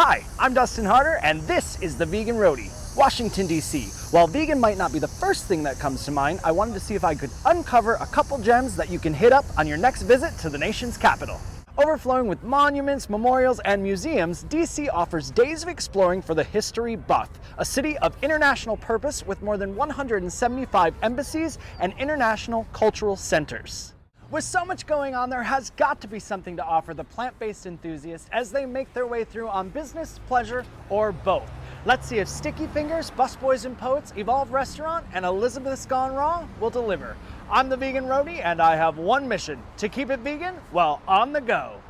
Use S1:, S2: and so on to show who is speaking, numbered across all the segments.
S1: Hi, I'm Dustin Harder, and this is the Vegan Roadie, Washington, D.C. While vegan might not be the first thing that comes to mind, I wanted to see if I could uncover a couple gems that you can hit up on your next visit to the nation's capital. Overflowing with monuments, memorials, and museums, D.C. offers days of exploring for the history buff, a city of international purpose with more than 175 embassies and international cultural centers. With so much going on, there has got to be something to offer the plant-based enthusiast as they make their way through on business, pleasure, or both. Let's see if Sticky Fingers, Busboys Poets, Evolve Restaurant, and Elizabeth's Gone Raw will deliver. I'm the Vegan Roadie, and I have one mission: to keep it vegan while on the go.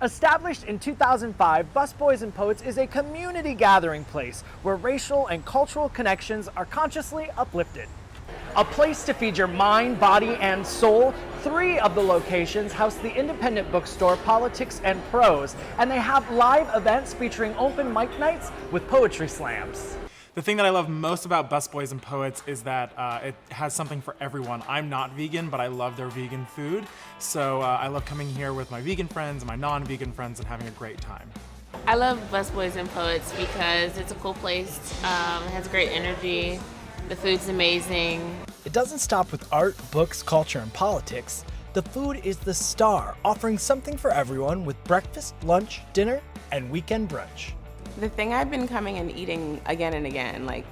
S1: Established in 2005, Busboys Poets is a community gathering place where racial and cultural connections are consciously uplifted. A place to feed your mind, body, and soul, 3 of the locations house the independent bookstore Politics and Prose, and they have live events featuring open mic nights with poetry slams.
S2: The thing that I love most about Busboys Poets is that it has something for everyone. I'm not vegan, but I love their vegan food. So I love coming here with my vegan friends and my non-vegan friends and having a great time.
S3: I love Busboys Poets because it's a cool place, it has great energy, the food's amazing.
S1: It doesn't stop with art, books, culture, and politics. The food is the star, offering something for everyone with breakfast, lunch, dinner, and weekend brunch.
S4: The thing I've been coming and eating again and again, like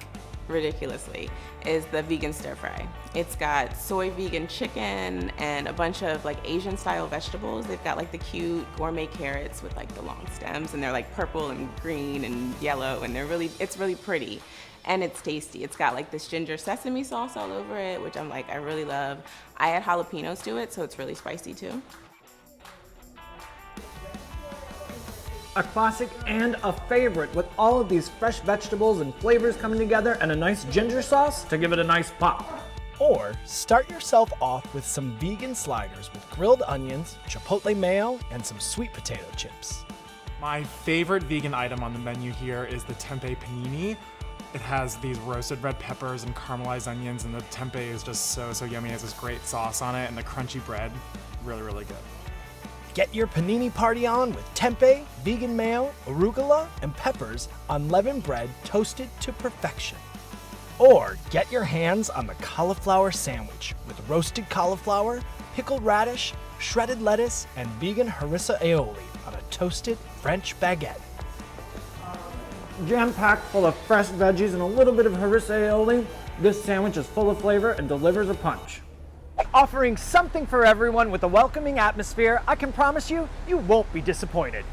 S4: ridiculously, is the vegan stir fry. It's got soy vegan chicken and a bunch of like Asian style vegetables. They've got like the cute gourmet carrots with like the long stems, and they're like purple and green and yellow, and it's really pretty. And it's tasty. It's got like this ginger sesame sauce all over it, which I really love. I add jalapenos to it, so it's really spicy too.
S1: A classic and a favorite, with all of these fresh vegetables and flavors coming together and a nice ginger sauce to give it a nice pop. Or start yourself off with some vegan sliders with grilled onions, chipotle mayo, and some sweet potato chips.
S2: My favorite vegan item on the menu here is the tempeh panini. It has these roasted red peppers and caramelized onions, and the tempeh is just so yummy. It has this great sauce on it, and the crunchy bread, really good.
S1: Get your panini party on with tempeh, vegan mayo, arugula, and peppers on leavened bread toasted to perfection. Or get your hands on the cauliflower sandwich with roasted cauliflower, pickled radish, shredded lettuce, and vegan harissa aioli on a toasted French baguette. Jam-packed full of fresh veggies and a little bit of harissa aioli, this sandwich is full of flavor and delivers a punch. Offering something for everyone with a welcoming atmosphere, I can promise you, you won't be disappointed.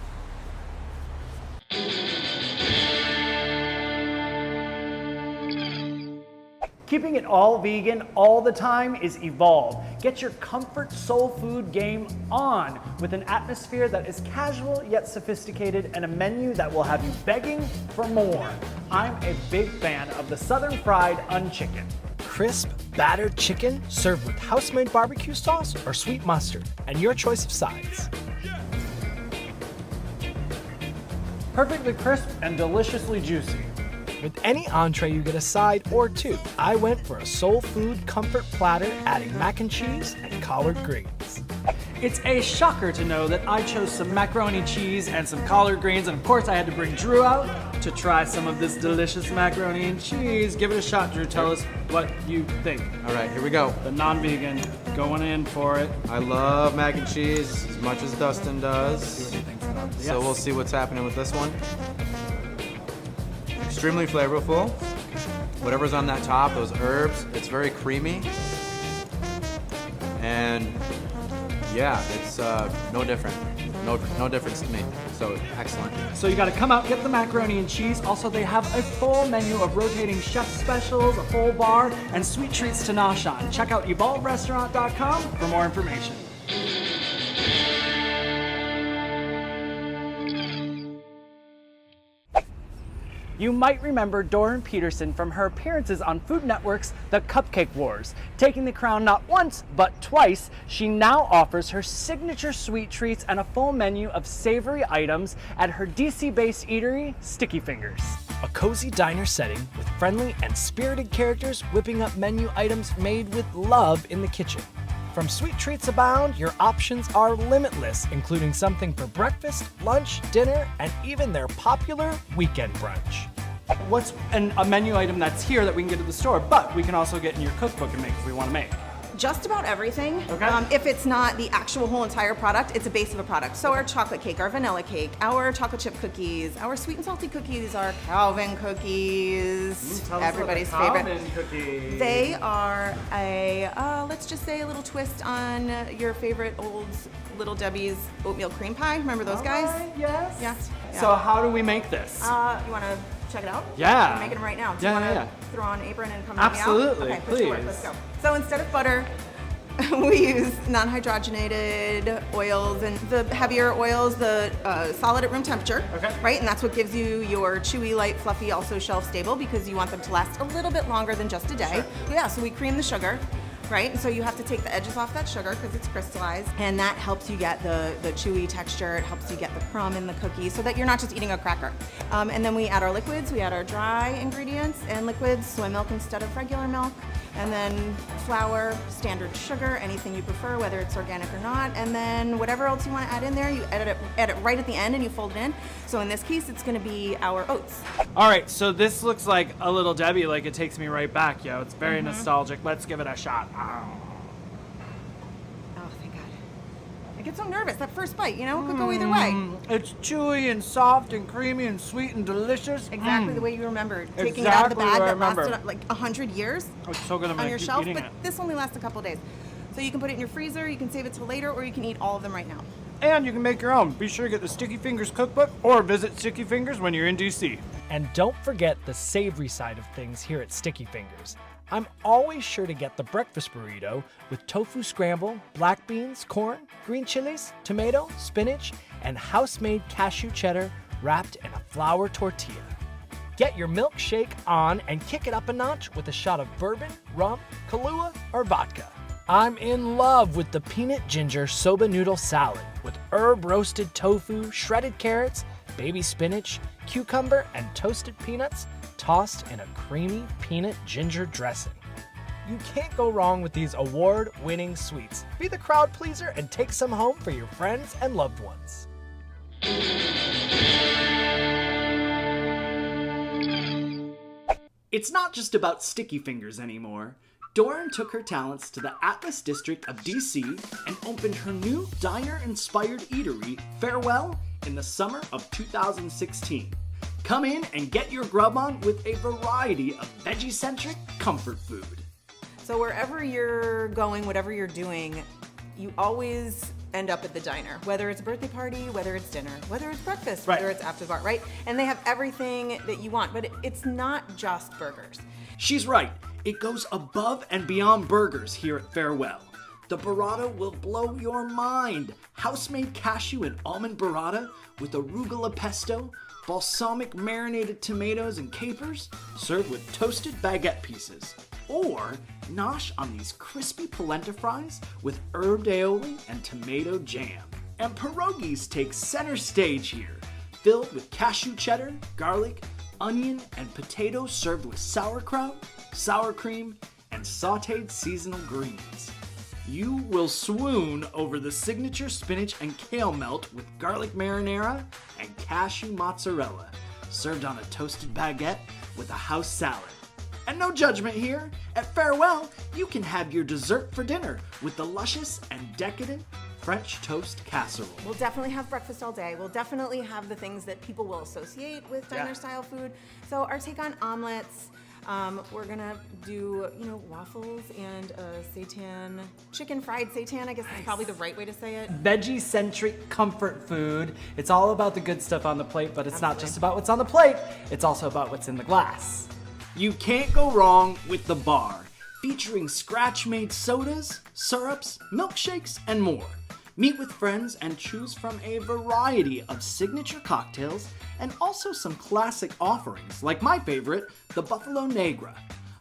S1: Keeping it all vegan all the time is Evolve. Get your comfort soul food game on with an atmosphere that is casual yet sophisticated and a menu that will have you begging for more. I'm a big fan of the Southern Fried Unchicken. Crisp, battered chicken served with house-made barbecue sauce or sweet mustard, and your choice of sides. Perfectly crisp and deliciously juicy. With any entree, you get a side or 2. I went for a soul food comfort platter, adding mac and cheese and collard greens. It's a shocker to know that I chose some macaroni cheese and some collard greens, and of course I had to bring Drew out to try some of this delicious macaroni and cheese. Give it a shot, Drew. Tell us what you think.
S5: All right, here we go.
S1: The non-vegan, going in for it.
S5: I love mac and cheese as much as Dustin does. So we'll see what's happening with this one. Extremely flavorful. Whatever's on that top, those herbs, it's very creamy. And yeah, it's no different. No difference to me. So excellent.
S1: So you gotta come out, get the macaroni and cheese. Also, they have a full menu of rotating chef specials, a full bar, and sweet treats to nosh on. Check out evolverestaurant.com for more information. You might remember Doron Peterson from her appearances on Food Network's The Cupcake Wars. Taking the crown not once, but twice, she now offers her signature sweet treats and a full menu of savory items at her DC-based eatery, Sticky Fingers. A cozy diner setting with friendly and spirited characters whipping up menu items made with love in the kitchen. From sweet treats abound, your options are limitless, including something for breakfast, lunch, dinner, and even their popular weekend brunch. What's a menu item that's here that we can get at the store, but we can also get in your cookbook and make if we want to make?
S6: Just about everything.
S1: Okay.
S6: If it's not the actual whole entire product, it's a base of a product. So our chocolate cake, our vanilla cake, our chocolate chip cookies, our sweet and salty cookies, our Calvin cookies, everybody's favorite.
S1: Calvin cookies.
S6: They are a, let's just say a little twist on your favorite old Little Debbie's oatmeal cream pie. Remember those guys?
S1: Alright, yes.
S6: Yeah.
S1: So how do we make this?
S6: You want to check it out?
S1: Yeah.
S6: I'm making them right now. Do
S1: Yeah,
S6: you want to
S1: yeah.
S6: throw on an apron and come
S1: Absolutely,
S6: meet me out? Okay, let's go.
S1: please.
S6: Let's go. So instead of butter, we use non-hydrogenated oils, and the heavier oils, the solid at room temperature,
S1: Okay.
S6: right? And that's what gives you your chewy, light, fluffy, also shelf stable, because you want them to last a little bit longer than just a day. Yeah, so we cream the sugar, right? And so you have to take the edges off that sugar because it's crystallized, and that helps you get the chewy texture. It helps you get the crumb in the cookie so that you're not just eating a cracker. And then we add our liquids. We add our dry ingredients and liquids, soy milk instead of regular milk, and then flour, standard sugar, anything you prefer, whether it's organic or not, and then whatever else you want to add in there, you add it right at the end and you fold it in. So in this case, it's going to be our oats.
S1: All right, so this looks like a Little Debbie, like it takes me right back, yo. It's very nostalgic. Let's give it a shot.
S6: Oh, thank God. I get so nervous, that first bite, you know, it could go either way.
S1: It's chewy and soft and creamy and sweet and delicious.
S6: Exactly the way you remembered. Taking it out of the
S1: Exactly
S6: bag
S1: what I
S6: that
S1: remember.
S6: lasted like 100 years
S1: It's so good to
S6: on
S1: make
S6: your
S1: you
S6: shelf,
S1: eating
S6: but
S1: it.
S6: this only lasts a couple days. So you can put it in your freezer, you can save it till later, or you can eat all of them right now.
S1: And you can make your own. Be sure to get the Sticky Fingers cookbook or visit Sticky Fingers when you're in DC. And don't forget the savory side of things here at Sticky Fingers. I'm always sure to get the breakfast burrito with tofu scramble, black beans, corn, green chilies, tomato, spinach, and house-made cashew cheddar wrapped in a flour tortilla. Get your milkshake on and kick it up a notch with a shot of bourbon, rum, Kahlua, or vodka. I'm in love with the peanut ginger soba noodle salad with herb roasted tofu, shredded carrots, baby spinach, cucumber, and toasted peanuts tossed in a creamy peanut ginger dressing. You can't go wrong with these award-winning sweets. Be the crowd pleaser and take some home for your friends and loved ones. It's not just about Sticky Fingers anymore. Doron took her talents to the Atlas District of DC and opened her new diner-inspired eatery, Farewell, in the summer of 2016. Come in and get your grub on with a variety of veggie-centric comfort food.
S6: So wherever you're going, whatever you're doing, you always end up at the diner, whether it's a birthday party, whether it's dinner, whether it's breakfast,
S1: Right.
S6: whether it's after the bar, right? And they have everything that you want, but it's not just burgers.
S1: She's right. It goes above and beyond burgers here at Farewell. The burrata will blow your mind. House-made cashew and almond burrata with arugula pesto, balsamic marinated tomatoes and capers, served with toasted baguette pieces. Or nosh on these crispy polenta fries with herbed aioli and tomato jam. And pierogies take center stage here, filled with cashew cheddar, garlic, onion, and potatoes served with sauerkraut, sour cream, and sauteed seasonal greens. You will swoon over the signature spinach and kale melt with garlic marinara and cashew mozzarella, served on a toasted baguette with a house salad. And no judgment here. At Farewell, you can have your dessert for dinner with the luscious and decadent French toast casserole.
S6: We'll definitely have breakfast all day. We'll definitely have the things that people will associate with diner-style food. So our take on omelets, we're gonna do, waffles and fried seitan, I guess is probably the right way to say it.
S1: Veggie-centric comfort food. It's all about the good stuff on the plate, but it's not just about what's on the plate. It's also about what's in the glass. You can't go wrong with the bar, featuring scratch-made sodas, syrups, milkshakes, and more. Meet with friends and choose from a variety of signature cocktails and also some classic offerings like my favorite, the Buffalo Negra,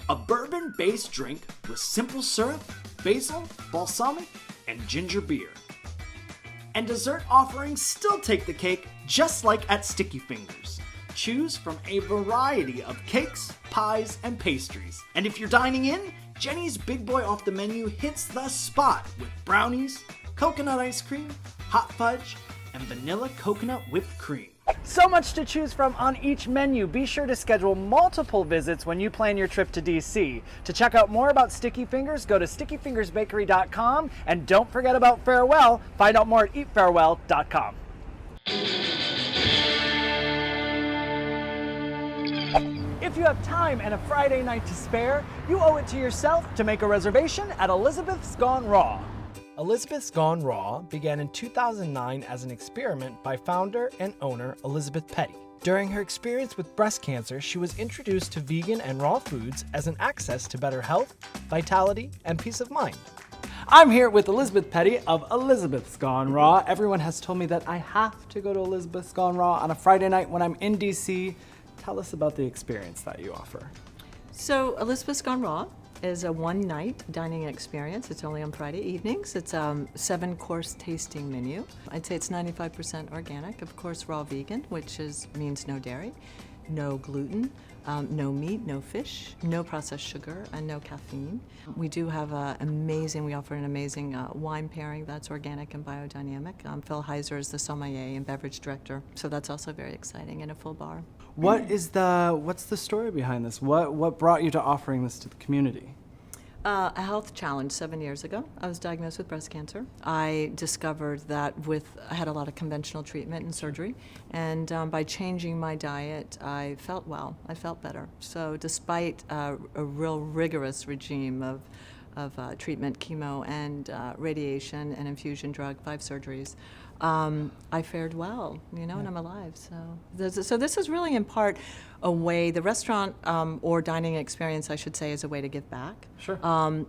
S1: a bourbon-based drink with simple syrup, basil, balsamic, and ginger beer. And dessert offerings still take the cake, just like at Sticky Fingers. Choose from a variety of cakes, pies, and pastries. And if you're dining in, Jenny's Big Boy off the menu hits the spot with brownies, coconut ice cream, hot fudge, and vanilla coconut whipped cream. So much to choose from on each menu. Be sure to schedule multiple visits when you plan your trip to DC. To check out more about Sticky Fingers, go to stickyfingersbakery.com, and don't forget about Farewell. Find out more at eatfarewell.com. If you have time and a Friday night to spare, you owe it to yourself to make a reservation at Elizabeth's Gone Raw. Elizabeth's Gone Raw began in 2009 as an experiment by founder and owner Elizabeth Petty. During her experience with breast cancer, she was introduced to vegan and raw foods as an access to better health, vitality, and peace of mind. I'm here with Elizabeth Petty of Elizabeth's Gone Raw. Everyone has told me that I have to go to Elizabeth's Gone Raw on a Friday night when I'm in DC. Tell us about the experience that you offer.
S7: So Elizabeth's Gone Raw is a one-night dining experience. It's only on Friday evenings. It's a 7-course tasting menu. I'd say it's 95% organic, of course raw vegan, which means no dairy, no gluten, no meat, no fish, no processed sugar, and no caffeine. We do have we offer an amazing wine pairing that's organic and biodynamic. Phil Heiser is the sommelier and beverage director, so that's also very exciting, and a full bar.
S1: What's the story behind this? What brought you to offering this to the community?
S7: A health challenge 7 years ago. I was diagnosed with breast cancer. I discovered that I had a lot of conventional treatment and surgery, and by changing my diet, I felt well. I felt better. So despite a real rigorous regime of treatment, chemo, and radiation and infusion drug, 5 surgeries, I fared well, and I'm alive. So this is really in part a way, the restaurant or dining experience, I should say, is a way to give back.
S1: Sure.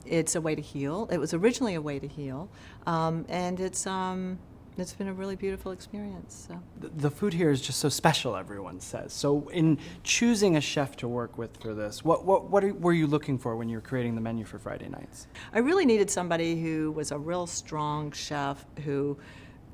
S7: It's a way to heal. It was originally a way to heal, and it's been a really beautiful experience. So.
S1: The food here is just so special, everyone says. So in choosing a chef to work with for this, what were you looking for when you were creating the menu for Friday nights?
S7: I really needed somebody who was a real strong chef who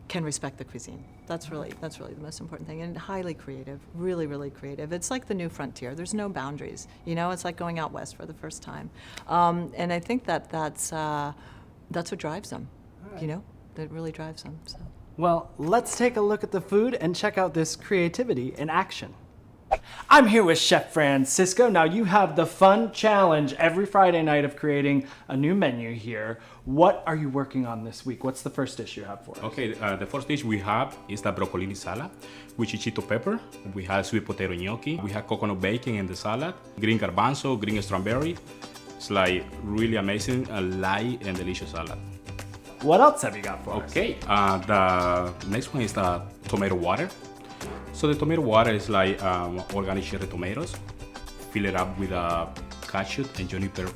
S7: can respect the cuisine. That's really the most important thing, and highly creative, really, really creative. It's like the new frontier. There's no boundaries. It's like going out west for the first time, and I think that's what drives them. Right. That really drives them. So.
S1: Well, let's take a look at the food and check out this creativity in action. I'm here with Chef Francisco. Now you have the fun challenge every Friday night of creating a new menu here. What are you working on this week? What's the first dish you have for us?
S8: Okay, the first dish we have is the broccolini salad with chicito pepper. We have sweet potato gnocchi. We have coconut bacon in the salad, green garbanzo, green strawberry. It's like really amazing, a light and delicious salad.
S1: What else have you got for us?
S8: Okay, the next one is the tomato water. So the tomato water is like organic cherry tomatoes. Fill it up with cashew and juniper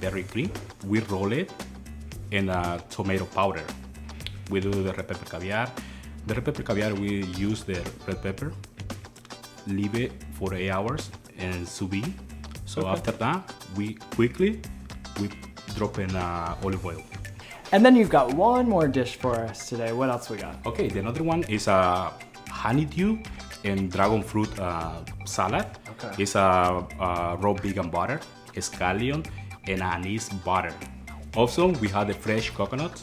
S8: berry cream. We roll it in tomato powder. We do the red pepper caviar. The red pepper caviar, we use the red pepper, leave it for 8 hours and sous vide. So after that, we drop in olive oil.
S1: And then you've got one more dish for us today. What else we got?
S8: Okay, the another one is a honeydew and dragon fruit salad. Okay. It's a raw vegan butter, scallion, and anise butter. Also, we have the fresh coconut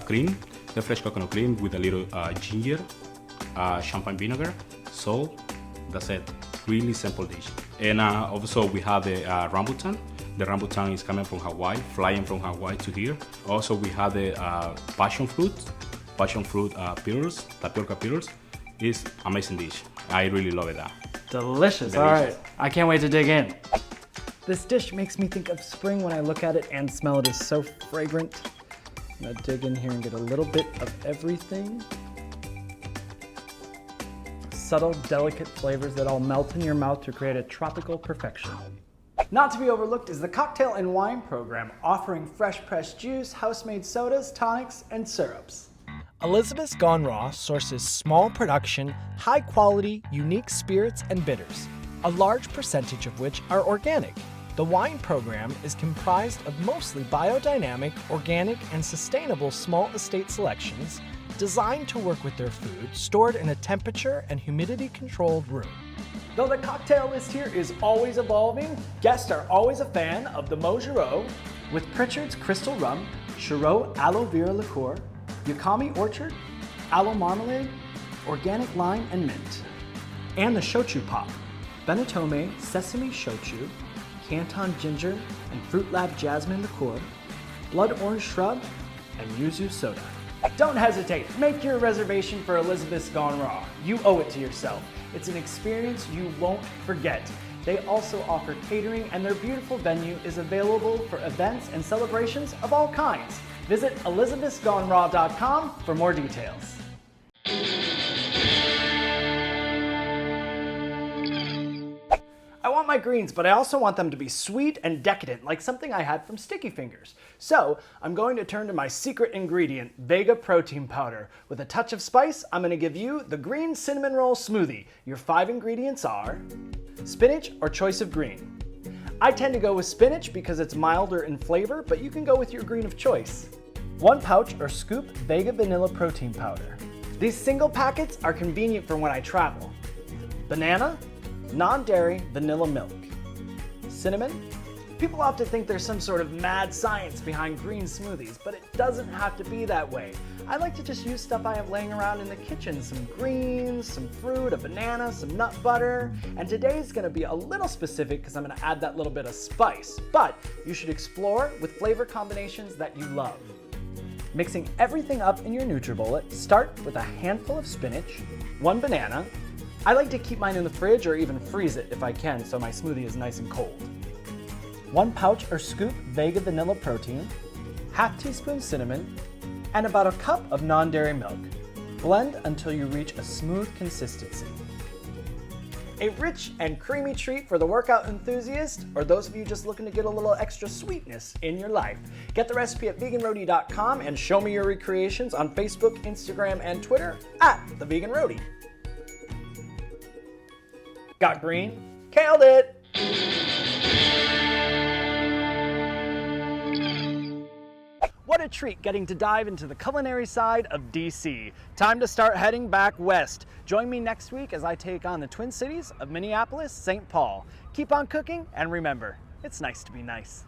S8: cream. The fresh coconut cream with a little ginger, champagne vinegar, salt. That's it. Really simple dish. And also, we have the rambutan. The rambutan is coming from Hawaii, flying from Hawaii to here. Also, we have the passion fruit pearls, tapioca pearls. It's amazing dish. I really love it.
S1: Delicious. All right, I can't wait to dig in. This dish makes me think of spring when I look at it and smell it. It's so fragrant. I'm gonna dig in here and get a little bit of everything. Subtle, delicate flavors that all melt in your mouth to create a tropical perfection. Not to be overlooked is the cocktail and wine program, offering fresh pressed juice, house-made sodas, tonics, and syrups. Elizabeth's Gone Raw sources small production, high quality, unique spirits and bitters, a large percentage of which are organic. The wine program is comprised of mostly biodynamic, organic, and sustainable small estate selections designed to work with their food stored in a temperature and humidity controlled room. Though the cocktail list here is always evolving, guests are always a fan of the Mojiro with Pritchard's Crystal Rum, Chirot Aloe Vera Liqueur, Yakami Orchard, Aloe Marmalade, Organic Lime and Mint, and the Shochu Pop, Benetome Sesame Shochu, Canton Ginger and Fruit Lab Jasmine Liqueur, Blood Orange Shrub, and Yuzu Soda. Don't hesitate, make your reservation for Elizabeth's Gone Raw. You owe it to yourself. It's an experience you won't forget. They also offer catering and their beautiful venue is available for events and celebrations of all kinds. Visit elizabethsgoneraw.com for more details. I want my greens, but I also want them to be sweet and decadent, like something I had from Sticky Fingers. So I'm going to turn to my secret ingredient, Vega protein powder. With a touch of spice, I'm gonna give you the green cinnamon roll smoothie. Your 5 ingredients are spinach or choice of green. I tend to go with spinach because it's milder in flavor, but you can go with your green of choice. 1 pouch or scoop Vega vanilla protein powder. These single packets are convenient for when I travel. Banana, non-dairy vanilla milk. Cinnamon. People often think there's some sort of mad science behind green smoothies, but it doesn't have to be that way. I like to just use stuff I have laying around in the kitchen. Some greens, some fruit, a banana, some nut butter. And today's gonna be a little specific because I'm gonna add that little bit of spice. But you should explore with flavor combinations that you love. Mixing everything up in your NutriBullet, start with a handful of spinach, 1 banana. I like to keep mine in the fridge or even freeze it if I can so my smoothie is nice and cold. 1 pouch or scoop Vega vanilla protein, ½ teaspoon cinnamon, and about a cup of non-dairy milk. Blend until you reach a smooth consistency. A rich and creamy treat for the workout enthusiast or those of you just looking to get a little extra sweetness in your life. Get the recipe at veganroadie.com and show me your recreations on Facebook, Instagram, and Twitter @theveganroadie. Got green? Killed it! What a treat getting to dive into the culinary side of DC. Time to start heading back west. Join me next week as I take on the Twin Cities of Minneapolis, St. Paul. Keep on cooking, and remember, it's nice to be nice.